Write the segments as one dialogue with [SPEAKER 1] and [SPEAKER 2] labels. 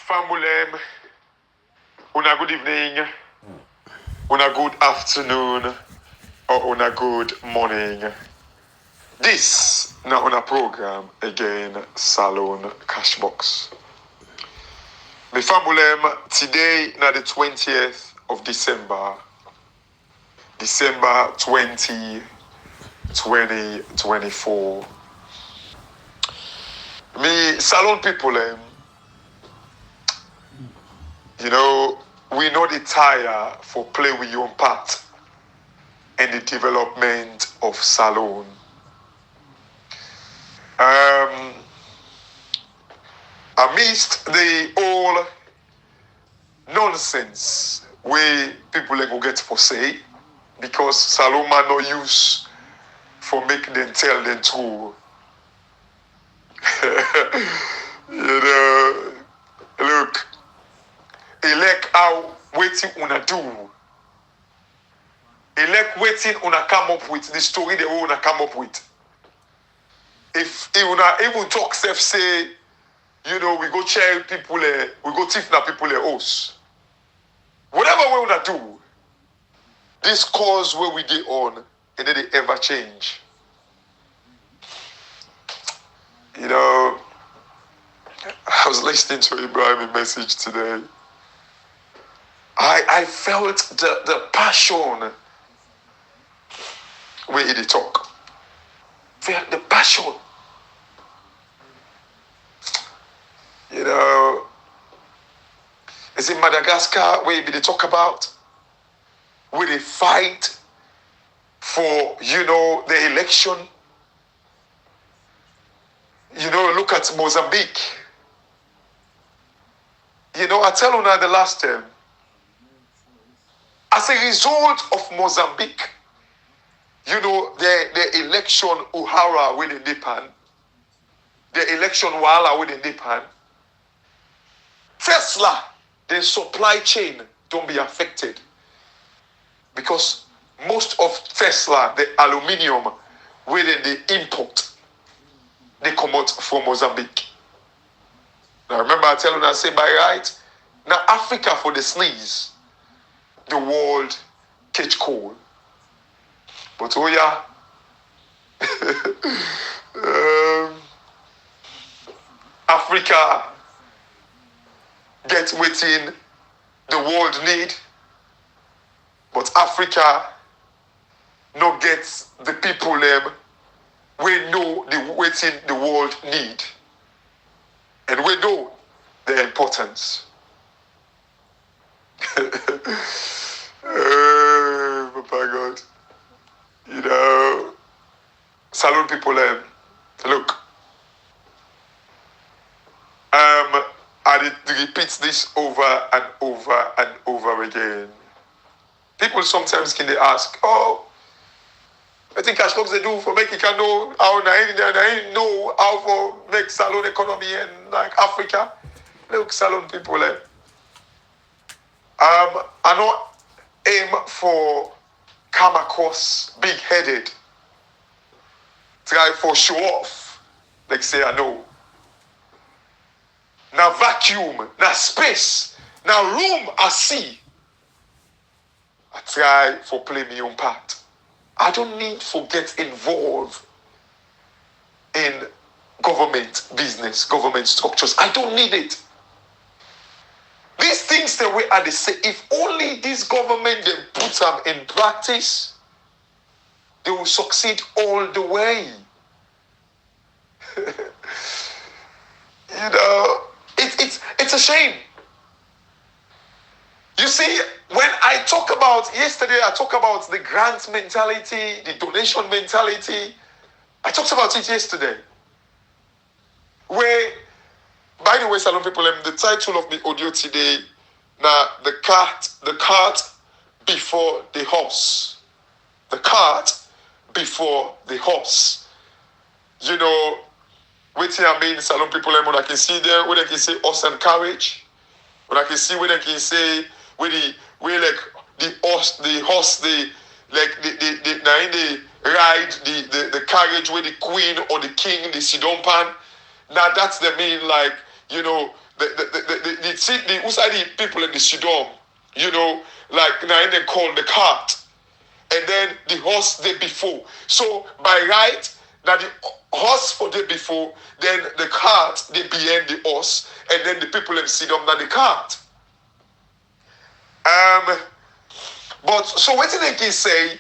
[SPEAKER 1] Famulem, una good evening, una good afternoon, or una good morning. This now on a program again, Salone Cashbox. My famulem today na the 20th of December 2024. Me Salone people we know the tire for play with your part in the development of Salone. Amidst the all nonsense way people go get for say, because Salone man no use for make them tell them true. Look, elect how waiting una do. Elect waiting una come up with the story they una come up with. If una even talk self say, we go chair people, we go thief na people house. Whatever we una do, this cause where we get on, and then they ever change. I was listening to Ibrahim's message today. I felt the passion where he talk. Felt the passion. Is it Madagascar where they talk about? Where they fight for, the election? Look at Mozambique. I tell you now the last time. As a result of Mozambique, the election Uhara with the Nipan, the election Wala with the Nipan, Tesla, the supply chain don't be affected. Because most of Tesla, the aluminium, within the import, they come out from Mozambique. Now remember I tell you now, say by right, now Africa for the sneeze, the world catch cold. But oh yeah, Africa get within the world need, but Africa not get the people we know the waiting the world need, and we know the importance. Papa God, Salone people, look. I repeat this over and over and over again. People sometimes can they ask, I think cash box they do for make it can know how they know how for make Salone economy in like Africa. Look, Salone people, I not aim for come across big-headed, try for show off, like say I know. Now vacuum, now space, now room I see. I try for play my own part. I don't need to get involved in government business, government structures. I don't need it. These things the way I say, if only this government they put them in practice, they will succeed all the way. It's a shame. You see, when I talk about yesterday, I talked about the grant mentality, the donation mentality. I talked about it yesterday. Where, by the way, Salone people, the title of the audio today, now the cart before the horse. The cart before the horse. Waiting I mean, Salone people, when I can see there, when I can say horse and carriage, when I can see when I can say where the horse, the ride the carriage where the queen or the king, the sit down pan. Now that's the mean the outside the people in the Sodom, like now they call the cart, and then the horse day before. So by right, now the horse for day before, then the cart they behind the horse, and then the people in Sodom now the cart. But so what did they can say?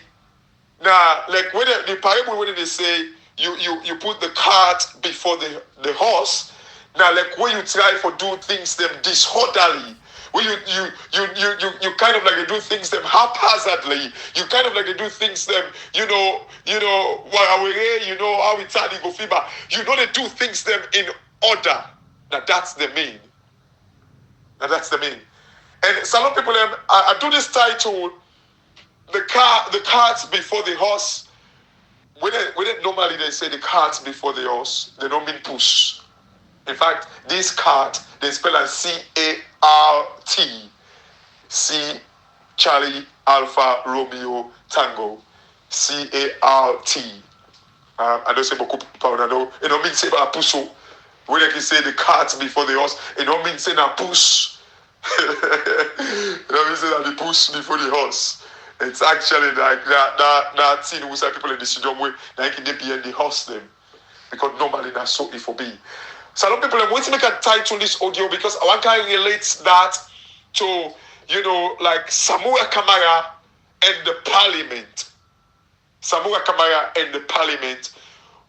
[SPEAKER 1] Now, like when the parable when they say you put the cart before the horse. Now, like when you try for do things them disorderly, when you kind of like they do things them haphazardly, you kind of like they do things them, how we tell you go fever, they do things them in order. Now that's the mean. And Salone people I do this title, the cart before the horse. When they normally they say the cart before the horse, they don't mean push. In fact, this cart, they spell as C-A-R-T. C, Charlie, Alpha, Romeo, Tango. C-A-R-T. I don't say beaucoup powder, no. It don't mean say a push. When they can say the cart before the horse, it don't mean say a push. It don't mean say that the push before the horse. It's actually like that scene who say people in the studio way, like they behind the horse them. Because normally that's so it for be. So a lot of people are going to make a title this audio because one guy relates that to, like Samura Kamara and the parliament. Samura Kamara and the parliament.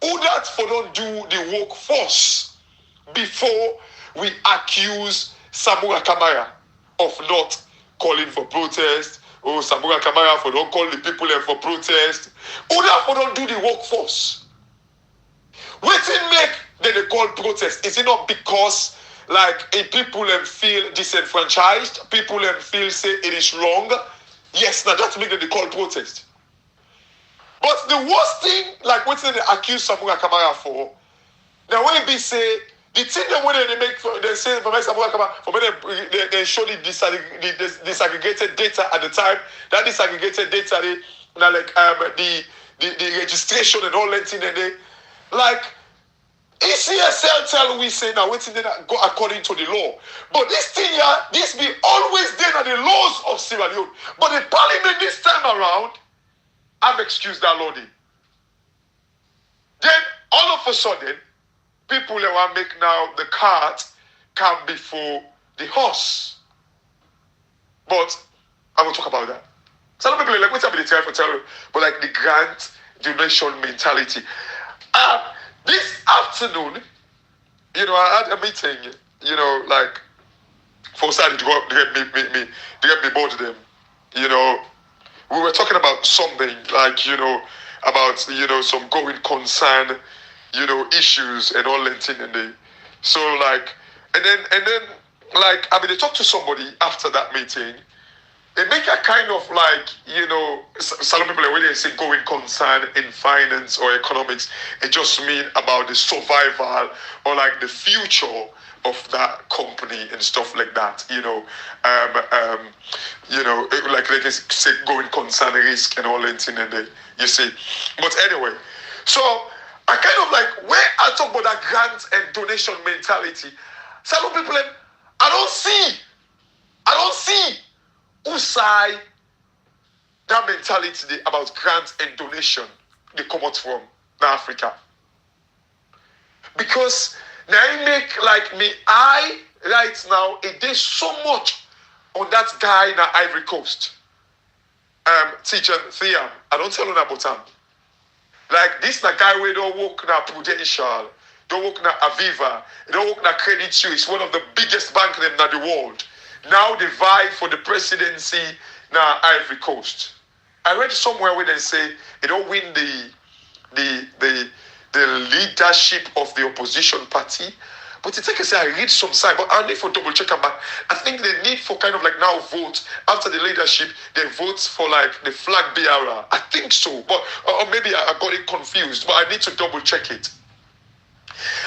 [SPEAKER 1] Who that for don't do the work first before we accuse Samura Kamara of not calling for protest, or Samura Kamara for don't call the people for protest. Who that for don't do the work first? Waiting make then they call protest. Is it not because like people feel disenfranchised, people feel say it is wrong? Yes, now that's make them they call protest. But the worst thing, like what they accuse Samura Kamara for, now when it be say the thing that when they make they say for Samura Kamara for when they show the disaggregated data at the time, that disaggregated data they now like the registration and all that thing and they like ECSL tell we say now waiting go according to the law. But this thing here, this be always there are the laws of Sierra Leone. But the parliament this time around, I've excused that law. Then all of a sudden, people that want to make now the cart come before the horse. But I will talk about that. Some people are like, what's up with the time for tell you? But like the grant donation mentality. This afternoon, I had a meeting, like, for Saturday to go up to get me both of them. We were talking about something, like, about, some going concern, issues and all that thing. And so, like, and then, like, they talk to somebody after that meeting. It make a kind of like, some people when they say going concern in finance or economics, it just mean about the survival or like the future of that company and stuff like that. Like they can say going concern risk and all that thing and you see. But anyway, so I kind of like where I talk about that grant and donation mentality, some people I don't see Usai, that mentality about grant and donation, they come out from Africa. Because now I make like me, I right now, it is so much on that guy in the Ivory Coast. Teacher Theam, I don't tell you about him. Like this the guy where don't work now Prudential, don't work now Aviva, don't work now Credit Suisse, one of the biggest banks in the world. Now they vie for the presidency now Ivory Coast. I read somewhere where they say they don't win the leadership of the opposition party. But it's like I say, I read some side, but I need for double check back. I think they need for kind of like now vote after the leadership, they vote for like the flag bearer. I think so, but or maybe I got it confused, but I need to double check it.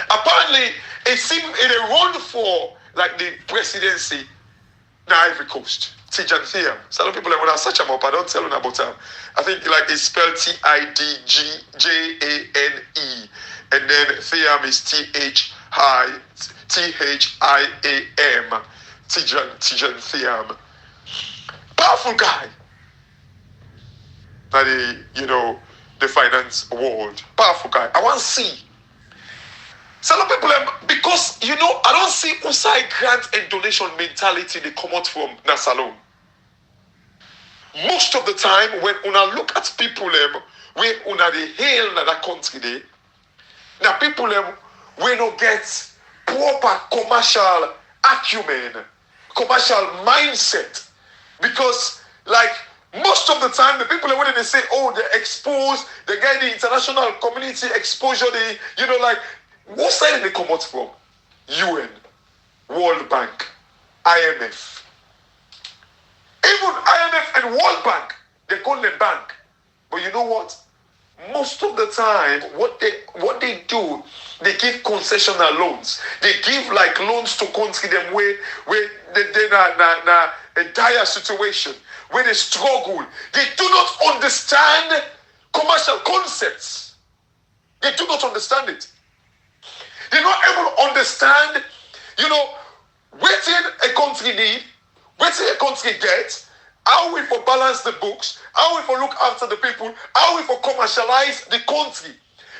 [SPEAKER 1] Apparently, it seemed in a run for like the presidency. Ivory Coast, Tijan Theam. Some people when I search him up, I don't tell them about him. I think like it's spelled Tidgjane, and then Theam is THIAM. Thiam, Tijan Thiam. Powerful guy. Now the finance world. Powerful guy. I want to see. Some people, because, I don't see outside grant and donation mentality they come out from Salone. Most of the time, when una look at people, where una they hail na that country, they, now people, we don't get proper commercial acumen, commercial mindset. Because, like, most of the time, the people when they say, oh, they're exposed, they get the international community exposure, they, what side did they come out from? UN, World Bank, IMF. Even IMF and World Bank, they call them bank. But you know what? Most of the time, what they do, they give concessional loans. They give like loans to country them where they're na a dire situation, where they struggle. They do not understand commercial concepts. They do not understand it. They're not able to understand, what a country need, what a country gets, how we for balance the books, how we for look after the people, how we for commercialize the country.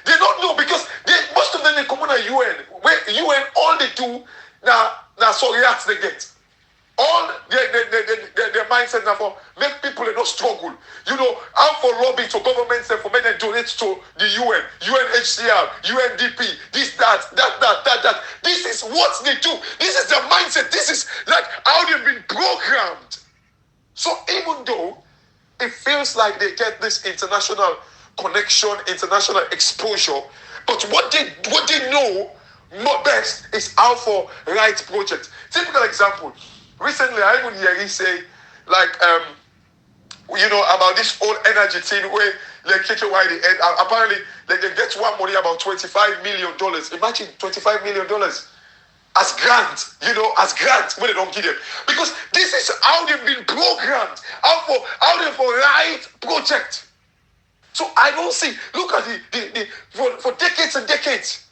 [SPEAKER 1] They don't know because most of them they come on a UN. Where UN all they do now sorry acts they get. All their mindset now for make people not struggle. How for lobby to governments and for make them donate to the UN, UNHCR, UNDP, this, that. This is what they do. This is their mindset. This is like how they've been programmed. So even though it feels like they get this international connection, international exposure, but what they know best is how for right project. Typical example. Recently, I even hear he say, like, about this whole energy thing where, like, apparently, like, they get one money about $25 million. Imagine $25 million as grant, when they don't give them. Because this is how they've been programmed, how they for right project. So I don't see, look at for decades and decades,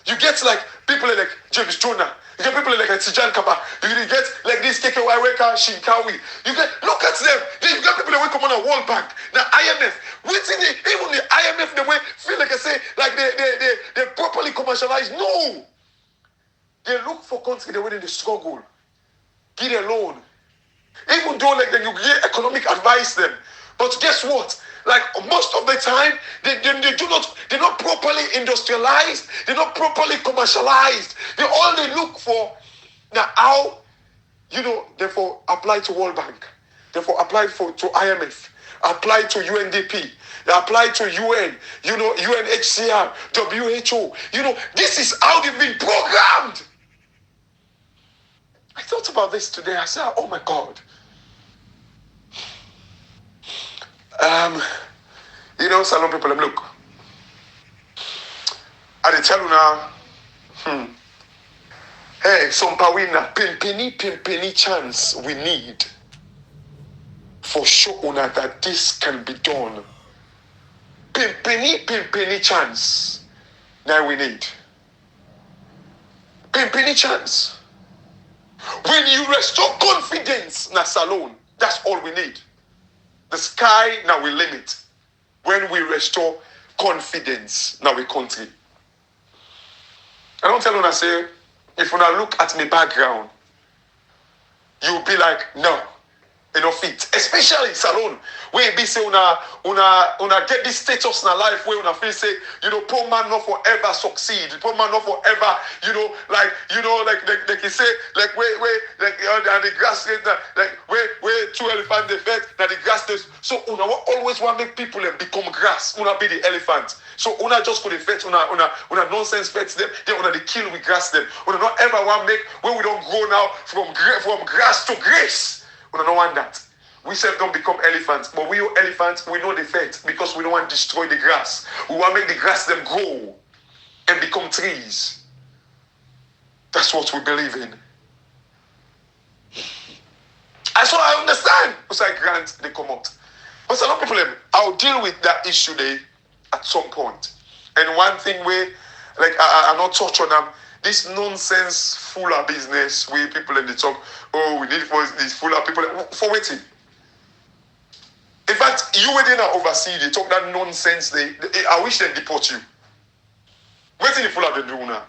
[SPEAKER 1] you get, like, people like James Jonah. You get people like Tijan Kaba. You get like this KKY Weka Shinkawi. Look at them. You get people that come on a World Bank. Now IMF. Even the IMF the way feel like I say like they properly commercialized. No. They look for country the way they struggle. Give a loan. Even though like you get economic advice them. But guess what? Like most of the time, they're not properly industrialized, they're not properly commercialized. They look for now how, therefore apply to World Bank, therefore apply to IMF, apply to UNDP, they apply to UN, UNHCR, WHO. This is how they've been programmed. I thought about this today. I said, oh my God. Salone people, look. I tell you now, hey, some pawina, pimpini chance we need for sure that this can be done. Pimpini chance now we need. Pimpini chance. When you restore confidence na Salone, that's all we need. The sky now will limit. When we restore confidence now we country. I don't tell you I say, if you now look at my background, you'll be like, no, enough it. Especially Salone, where be say una get this status in a life where una feel say, poor man not forever succeed, poor man not forever, like you say, like where and the grass like where two elephants they fed, now the grass they, so una always want to make people become grass, una be the elephant. So una just could fetch una nonsense fetch them, then una they kill with grass them. Una not ever want make when we don't grow now from grass to grace. We don't want that. We self don't become elephants, but we are elephants, we know the fact because we don't want to destroy the grass. We want to make the grass them grow and become trees. That's what we believe in. And so I understand. It's like grants they come out. But some people, I'll deal with that issue there at some point. And one thing where, like, I'm not touch on them, this nonsense full of business where people in the talk, oh, we need for these full of people for waiting. In fact, you were there overseas, they talk that nonsense. I wish they deport you. Waiting the full of the do now.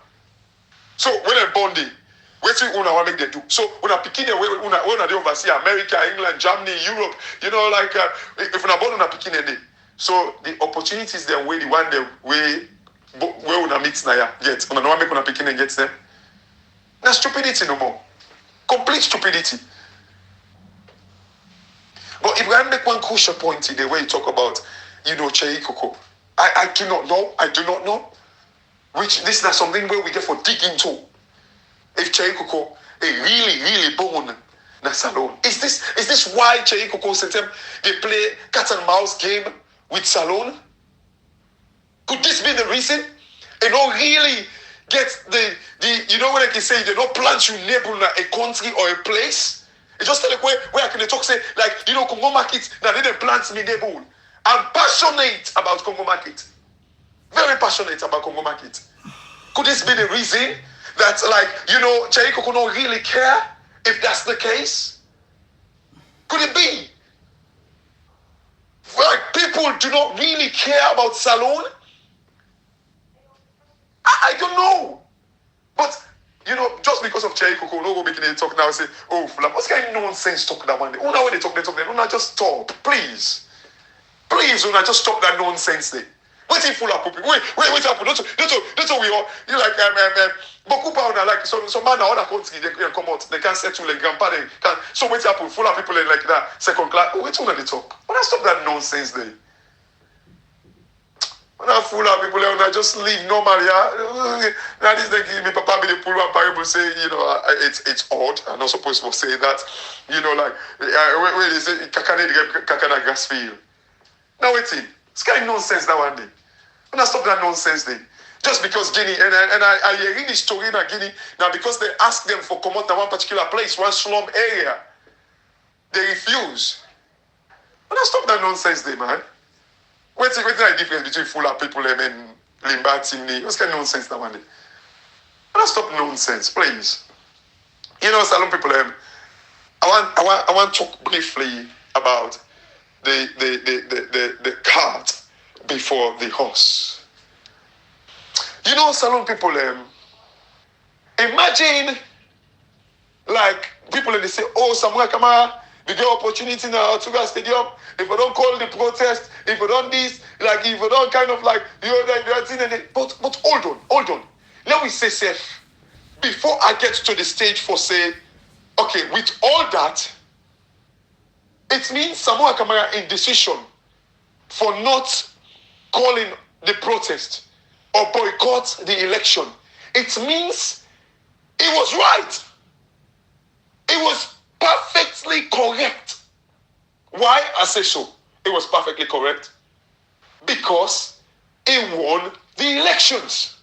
[SPEAKER 1] So when they're bonding, waiting una what make they do. So when I picking the way when they oversee America, England, Germany, Europe, like if una born una picking a day. So the opportunities there where the one day where una mix na ya get. Una no make una picking and get them. That's stupidity no more. Complete stupidity. But if I make one crucial point in the way you talk about, Chei Koko, I do not know. Which this is not something where we get for dig into. If Chei Koko really born na Salone. Is this why Chei Koko said them they play cat and mouse game with Salone? Could this be the reason? They don't really get the what I can say, they don't plant you neighbor a country or a place. It's just like where I can talk say like Congo market now they plant me neighbor. I'm passionate about Congo market. Very passionate about Congo market. Could this be the reason that Chei Koko don't really care if that's the case? Could it be? Like people do not really care about Salone? I don't know. But just because of Chei Koko, no go making it talk now and say, oh, what's kind of nonsense talk that one day? When they talk, Una just stop. Please. Please, Una just stop that nonsense there. Wait till full of people. Wait happen. That's what we all Boku Powder, like some man in other country, they can come out, they can't settle like grandpa, they can so wait happen, full of people in like that second class. Wait till they talk. When I stop that nonsense there. When I full of people there, when I just leave normally, now this they give me papa be the pull one parable say, it's odd. I'm not supposed to say that. Where they say kakana gas field. Now waiting. It's kind of nonsense that one day. When I stop that nonsense day. Just because Guinea, and I hear this story in Guinea, now because they ask them for come out to one particular place, one slum area, they refuse. When I stop that nonsense day, man. What's the difference between full of people and Limbati? What's kind of nonsense that one day? When I stop nonsense, please. Salone people, I want to talk briefly about the cart before the horse. Salone people, imagine like people they say, oh, Samuel Kamara, we get opportunity now to go stadium. If we don't call the protest, if we don't this, like if we don't kind of like but hold on. Let me say safe. Before I get to the stage for say, okay, with all that, it means Samuel Kamara in decision for not calling the protest or boycott the election. It means it was right. It was perfectly correct. Why I say so? It was perfectly correct. Because it won the elections.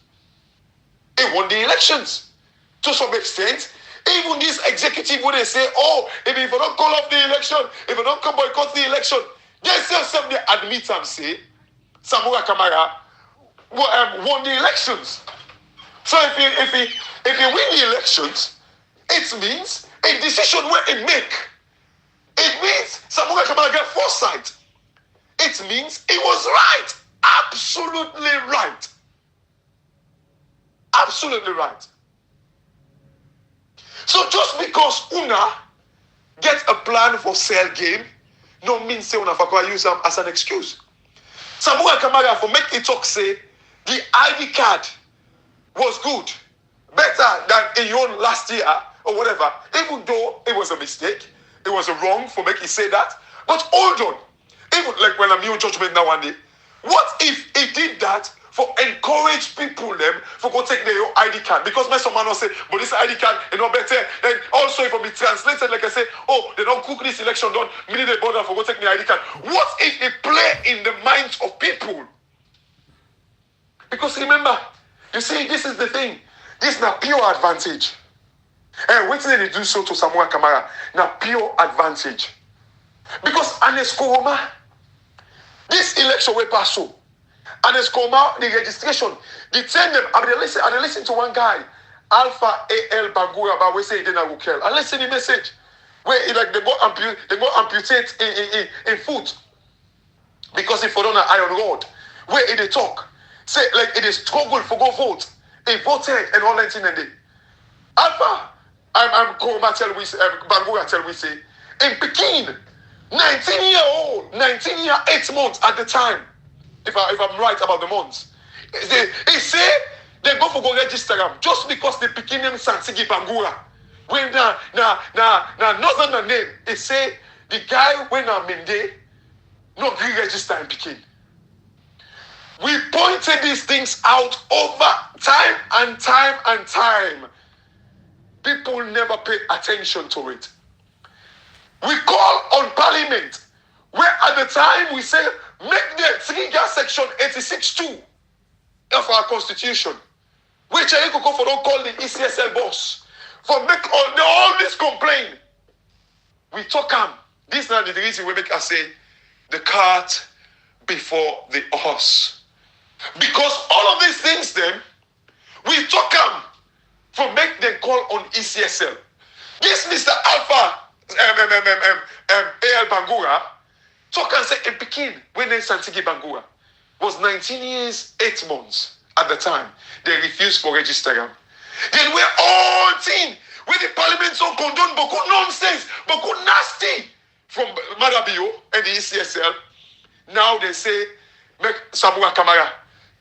[SPEAKER 1] It won the elections. To some extent, even this executive when they say, oh, if you don't call off the election, if you don't come boycott the election, they say something admit and say, Samuel Kamara won the elections. So if he win the elections, it means a decision where it make. It means Samuel Kamara get foresight. It means it was right. Absolutely right. Absolutely right. So just because Una get a plan for sale game, no means say Una Fakwa use them as an excuse. Samuel Kamara for make it talk say the ID card was good, better than in your last year or whatever. Even though it was a mistake, it was a wrong for make it say that. But hold on, even like when I'm new judgment now one day, what if he did that for encourage people them for go take their ID card? Because my someone will say, but this ID card is not better. And also if it be translated like I say, oh, they don't cook this election done, meaning they bother for go take the ID card. What if it play in the minds of people? Because remember, you see, this is the thing. This is not pure advantage. And what did they do so to Samuel Kamara? Now pure advantage. Because Anesco this election will pass so. And it's come out the registration. They tell them, I listen to one guy. Alpha AL Bangura, but we say they na Rukel. And listen the message. Where it, like they go amputate in foot. Because if you don't have iron rod, where they talk, say like it is struggle for go vote. He voted and all that thing and they. Alpha, I'm Kuruma tell we Bangura tell we say in Pekin, 19-year-old, 19 year 8 months at the time. If I'm right about the months, he say they go for go register them just because they Pekin name Santigi Bangura. When na northern name, he say the guy when na Mende no agree register in Pekin. We pointed these things out over time and time and time. People never pay attention to it. We call on Parliament, where at the time we say, make the trigger section 86(2) of our Constitution, which I could go for don't call the ECSL boss, for make all this complaint. We talk this is not the reason we make us say, the cart before the horse. Because all of these things then, we talk for make them call on ECSL. This Mr. Alpha AL Bangura talk and say in Pekin when then Santigi Bangura was 19 years 8 months at the time. They refused for register him. Then we're all team with the parliament so condone beaucoup nonsense, beaucoup nasty from Madabio and the ECSL. Now they say make Samura Kamara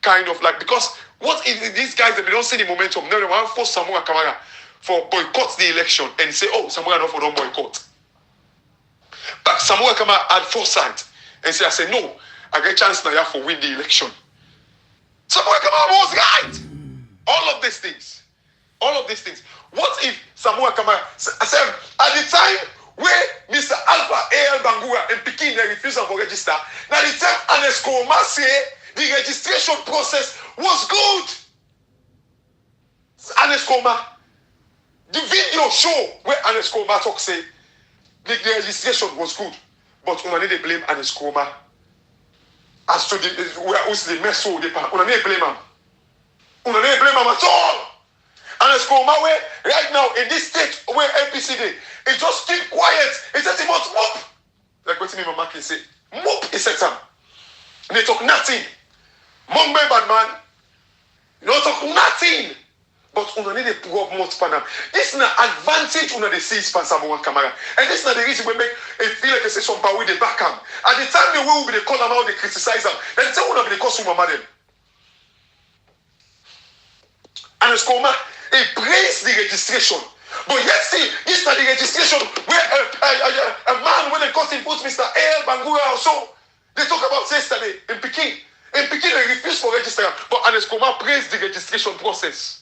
[SPEAKER 1] kind of like, because what if these guys, they don't see the momentum? No, they want to force Samura Kamara for boycott the election and say, oh, Samura not for don't boycott. But Samura Kamara had foresight and say, I say, no, I get a chance now for win the election. Samura Kamara was right. All of these things. What if Samura Kamara, I said, at the time where Mr. Alpha AL Bangura and Pekin they refused to register, now the time Anescoma say the registration process was good. Anescoma, the video show where Anescoma talk say the registration was good, but we need to blame Anescoma as to who's the mess who they pa. We need to blame him. We need to blame him at all. Anescoma where right now in this state where APC they, it just keep quiet. It says he must mop. Like what me Mama can say, mop. He said some. They talk nothing. Mumbai bad man, you don't talk nothing. But we need to pull up more span. This is an advantage we need to see span Samura Kamara. And this is not the reason we make it feel like a say some power with the back him. At the time they will be they call them out, they criticize them. Then they tell them they call some mama them. And it's called he praised the registration. But yet see, this is not the registration where a man when they call him puts Mr. AL Bangura also. They talk about yesterday in Pekin. In Pekin, they refused for registration, but Anescoma praised the registration process.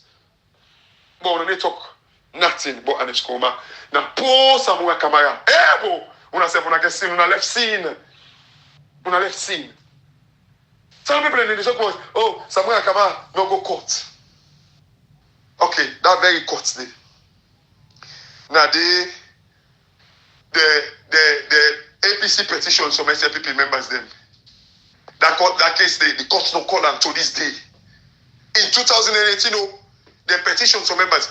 [SPEAKER 1] But when they talk nothing but Anescoma, now poor Samura Kamara, bro, when I say when I get seen, when I left scene. Some people in the talk was, oh, Samura Kamara no go court. Okay, that very court day. Now the APC petition, some SLPP members them. That case, the court no call them to this day. In 2018, the petition to members,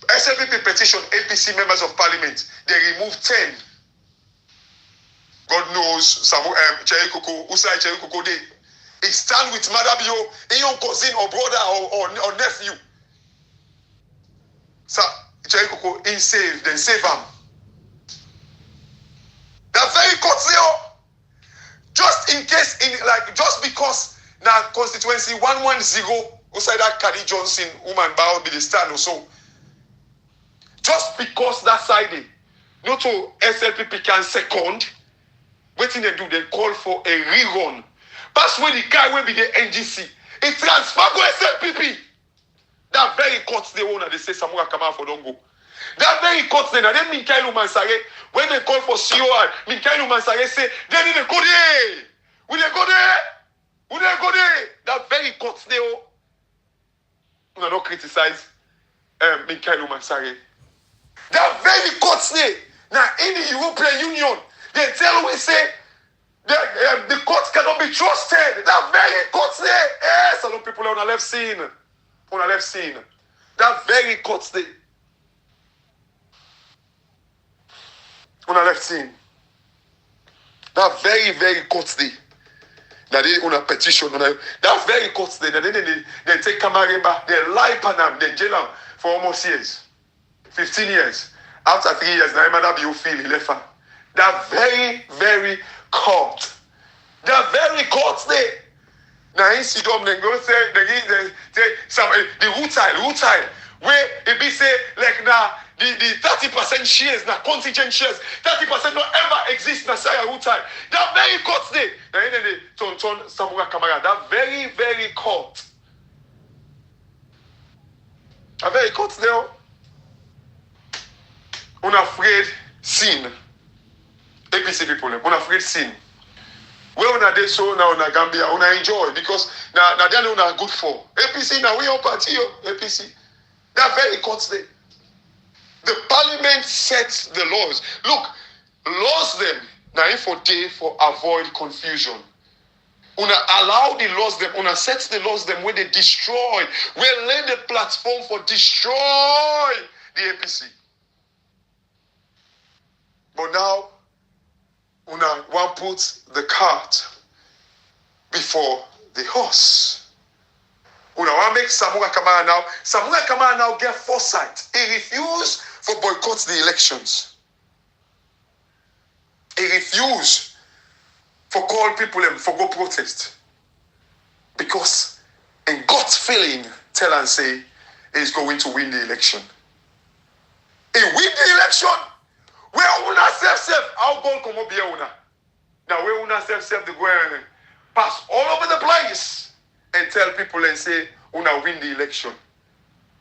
[SPEAKER 1] SLPP petition, APC members of parliament, they removed 10. God knows, Cherry Coco, Usai Cherry Coco, it stand with Madabio, in your cousin or brother or nephew. So, Cherry Coco, in save, then save them. That very court, just in case, just because now constituency 110 outside that Kadi Johnson woman bow be the stand or so. Just because that side, not to SLPP can second, what thing they do? They call for a rerun. That's where the guy will be the NGC. It transfer go SLPP. That very court they want, they say Samura Kamara for don't go. That very court then, and then Minkailu Mansare, when they call for COR, Minkailu Mansare say, they need to go there. Will they go there? Will they go there? That very court they will not criticize Minkailu Mansare. That very court they, now in the European Union, they tell we say, the courts cannot be trusted. That very court there, some people on the left scene. That very court day. Una left scene. That very, very court day. That they una petition. That very court day. That they take Kamaremba, they lie Panam, they jail him for almost years. 15 years. After 3 years, now Madabiyo feel he left her. That very, very court. That very court day. Now he sit down and go say the root tile, where it be say like now the 30% shares, now contingent shares, 30% don't ever exist na say root tile. That very court day. Now in the Tonton Samura Kamara, that very, very court. A very court there. Unafraid sin. APC people, unafraid sin. Where una dey so now na Gambia, una enjoy because na they una good for. APC now we on party APC. That very court day. The parliament sets the laws. Look, laws them now for day for avoid confusion. Una allow the laws them, una set the laws them when they destroy. We lay the platform for destroy the APC. But now, una one put the cart before the horse. Una one make Samura Kamara now. Samura Kamara now get foresight. He refused for boycott the elections. He refused for call people and for go protest. Because in God's feeling, tell and say he's going to win the election. He win the election. Where una self, how goal come up here una. Now where una self the go and pass all over the place and tell people and say una win the election.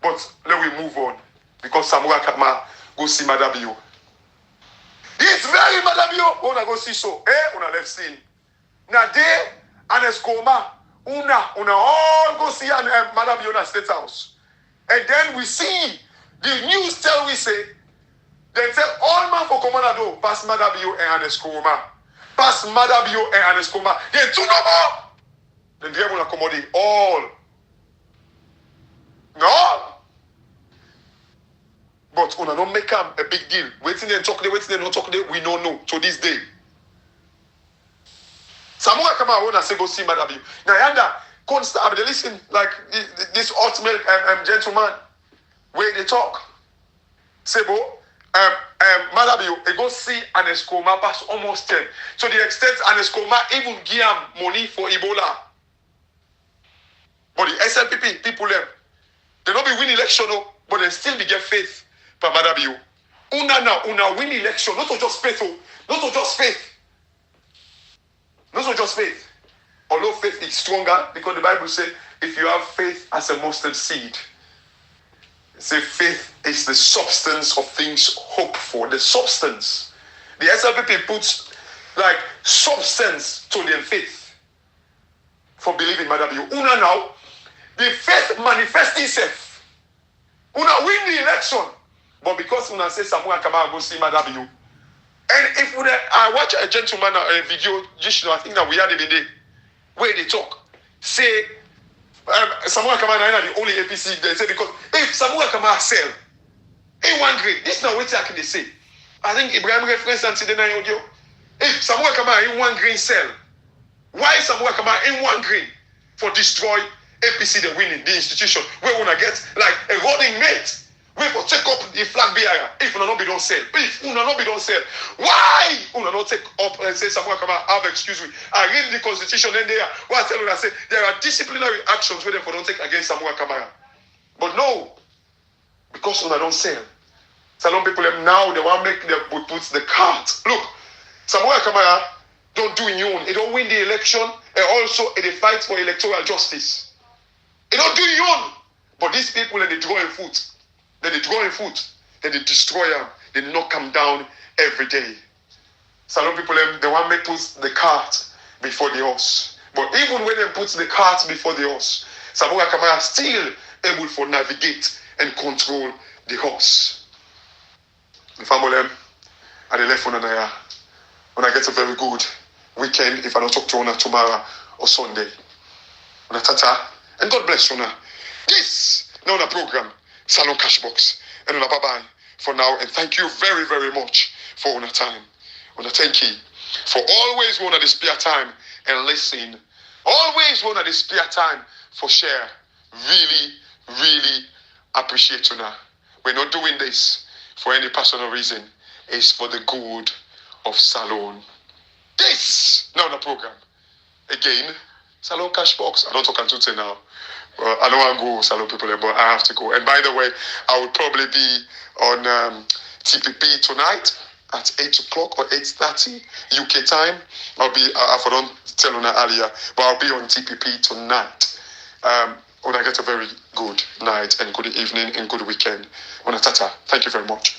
[SPEAKER 1] But let we move on because Samura Kamara go see Madabiyo. It's very Madabiyo. Una go see so. Una left scene. Now they and Escoma una all go see Madabiyo na State House. And then we see the news tell we say. They tell all man for Commando, pass Madabiyo and Escoma. Pass Madabiyo and Escoma. Then two no more. Then they will accommodate all. No. But una don't make them a big deal. Waiting and talk, waiting and not talk, we don't know to this day. Samura Kamara wanna say go see Madabiyo. Now yanda, constant, they listen like this hot milk gentleman where they talk. Sebo. Madabiyo, they go see an Escoma pass almost 10. So the extent an Escoma even give him money for Ebola. But the SLPP, people them, they don't be win election, but they still be get faith for Madabiyo. Una win election, not to just faith, not to just faith. Not to just faith. Although faith is stronger, because the Bible says, if you have faith as a mustard seed, say faith is the substance of things hoped for. The substance. The SLPP puts like substance to their faith for believing Madabiyo. Una now, the faith manifests itself. Una win the election. But because Una say Samura Kamara go see Madabiyo. And if I watch a gentleman a video, just I think that we had it day where they talk. Say Samura Kamara is the only APC they say because if Samura Kamara sell in one grade, this is not what I can say. I think Ibrahim reference and today na audio. If Samura Kamara in one green sell, why Samura Kamara in one green for destroy APC the winning the institution where una get like a running mate. We for take up the flag bearer if una not be don't sell. If una not be don't sell, why una not take up and say Samura Kamara have excuse me? I read the constitution and there. What I tell you, I say there are disciplinary actions where they for don't take against Samura Kamara. But no, because una don't sell. Salone people now they want to make the put the cart. Look, Samura Kamara don't do in own. He don't win the election and also they fight for electoral justice. He don't do in own. But these people they draw in foot. Then they draw in foot. Then they destroy them. They knock them down every day. Salone people they want to make put the cart before the horse. But even when they put the cart before the horse, Samura Kamara still able to navigate and control the horse. The family at the left one there. When I get a very good weekend, if I don't talk to Una tomorrow or Sunday. Una tata. And God bless Una. This now the program. Salone Cashbox. And bye-bye for now. And thank you very, very much for your time. Thank you for always wanting to spare time and listen. Always wanting to spare time for share. Really, really appreciate you now. We're not doing this for any personal reason. It's for the good of Salone. This, not the program. Again, Salone Cashbox. I don't talk to now. I don't want to go Salone people, but I have to go. And by the way, I will probably be on TPP tonight at 8 o'clock or 8:30 UK time. I'll be, I don't tell you earlier, but I'll be on TPP tonight. When I get a very good night and good evening and good weekend. Tata, thank you very much.